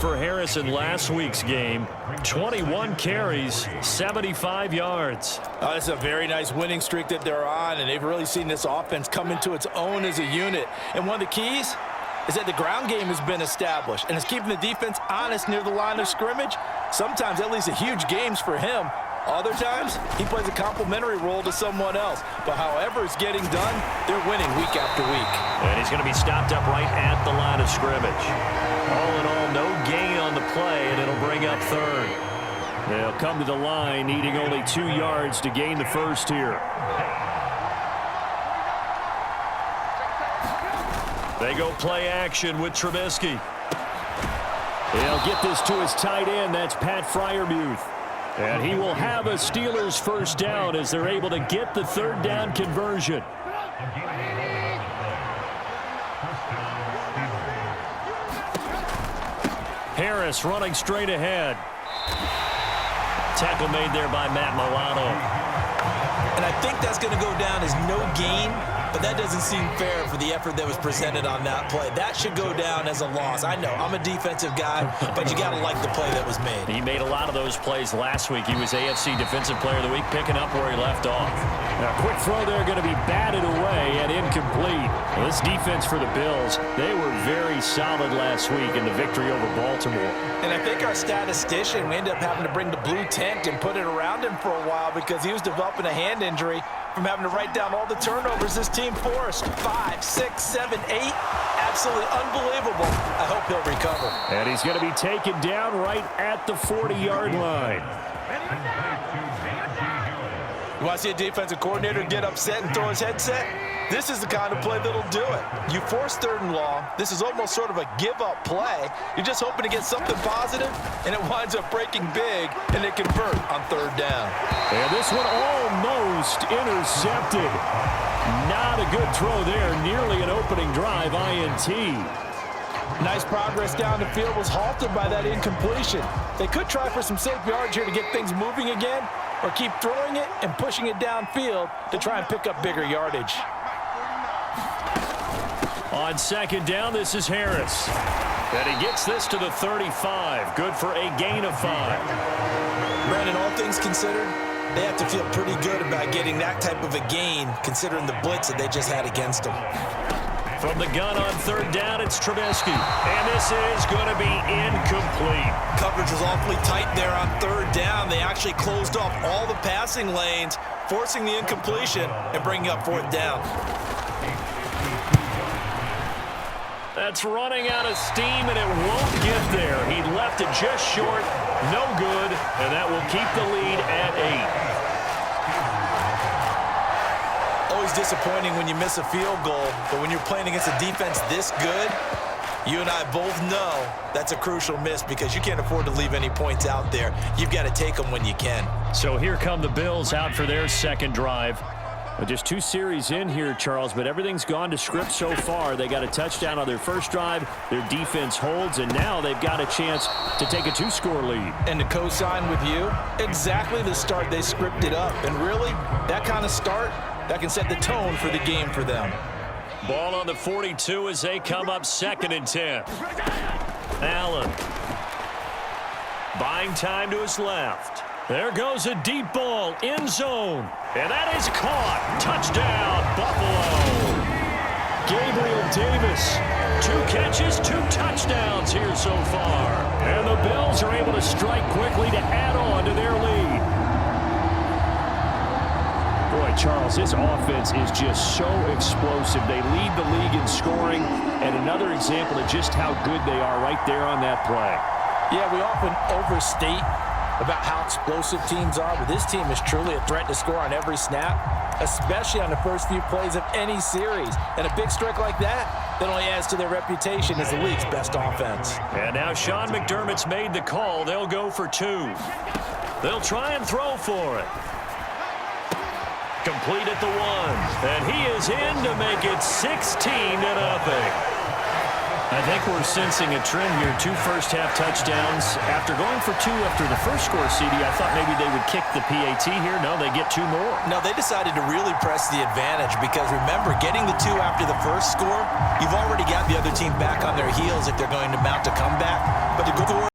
For Harris in last week's game, 21 carries, 75 yards. It's a very nice winning streak that they're on, and they've really seen this offense come into its own as a unit. And one of the keys is that the ground game has been established, and it's keeping the defense honest near the line of scrimmage. Sometimes that leads to huge games for him. Other times, he plays a complementary role to someone else. But however it's getting done, they're winning week after week. And he's going to be stopped up right at the line of scrimmage. All in all, no gain on the play, and it'll bring up third. They'll come to the line, needing only 2 yards to gain the first here. They go play action with Trubisky. He'll get this to his tight end. That's Pat Freiermuth. And he will have a Steelers first down as they're able to get the third down conversion. Harris running straight ahead. Tackle made there by Matt Milano. And I think that's going to go down as no gain, but that doesn't seem fair for the effort that was presented on that play. That should go down as a loss. I know, I'm a defensive guy, but you got to like the play that was made. He made a lot of those plays last week. He was AFC Defensive Player of the Week, picking up where he left off. Now, quick throw there, going to be batted away and incomplete. Well, this defense for the Bills, they were very solid last week in the victory over Baltimore. And I think our statistician, we ended up having to bring the blue tent and put it around him for a while because he was developing a hand injury from having to write down all the turnovers this team forced. 5, 6, 7, 8. Absolutely unbelievable. I hope he'll recover. And he's going to be taken down right at the 40-yard line. You want to see a defensive coordinator get upset and throw his headset? This is the kind of play that'll do it. You force 3rd and long. This is almost sort of a give-up play. You're just hoping to get something positive, and it winds up breaking big, and they convert on 3rd down. And this one almost intercepted. Not a good throw there. Nearly an opening drive, INT. Nice progress down the field was halted by that incompletion. They could try for some safe yards here to get things moving again, or keep throwing it and pushing it downfield to try and pick up bigger yardage. On 2nd down, this is Harris. And he gets this to the 35. Good for a gain of 5. Brandon, all things considered, they have to feel pretty good about getting that type of a gain, considering the blitz that they just had against them. From the gun on 3rd down, it's Trubisky. And this is going to be incomplete. Coverage was awfully tight there on 3rd down. They actually closed off all the passing lanes, forcing the incompletion and bringing up 4th down. That's running out of steam, and it won't get there. He left it just short. No good, and that will keep the lead at 8. Always disappointing when you miss a field goal, but when you're playing against a defense this good, you and I both know that's a crucial miss because you can't afford to leave any points out there. You've got to take them when you can. So here come the Bills out for their 2nd drive. Well, just 2 series in here, Charles, but everything's gone to script so far. They got a touchdown on their first drive. Their defense holds, and now they've got a chance to take a 2-score lead. And to co-sign with you, exactly the start they scripted up. And really, that kind of start, that can set the tone for the game for them. Ball on the 42 as they come up 2nd and 10. Allen. Buying time to his left. There goes a deep ball, end zone. And that is caught. Touchdown, Buffalo. Gabriel Davis. 2 catches, 2 touchdowns here so far. And the Bills are able to strike quickly to add on to their lead. Boy, Charles, this offense is just so explosive. They lead the league in scoring, and another example of just how good they are right there on that play. Yeah, we often overstate about how explosive teams are, but this team is truly a threat to score on every snap, especially on the first few plays of any series. And a big strike like that only adds to their reputation as the league's best offense. And now Sean McDermott's made the call. They'll go for 2. They'll try and throw for it. Complete at the 1. And he is in to make it 16-0. I think we're sensing a trend here. 2 first-half touchdowns. After going for 2 after the first score, CD, I thought maybe they would kick the PAT here. No, they get 2 more. No, they decided to really press the advantage because, remember, getting the 2 after the first score, you've already got the other team back on their heels if they're going to mount a comeback. But to go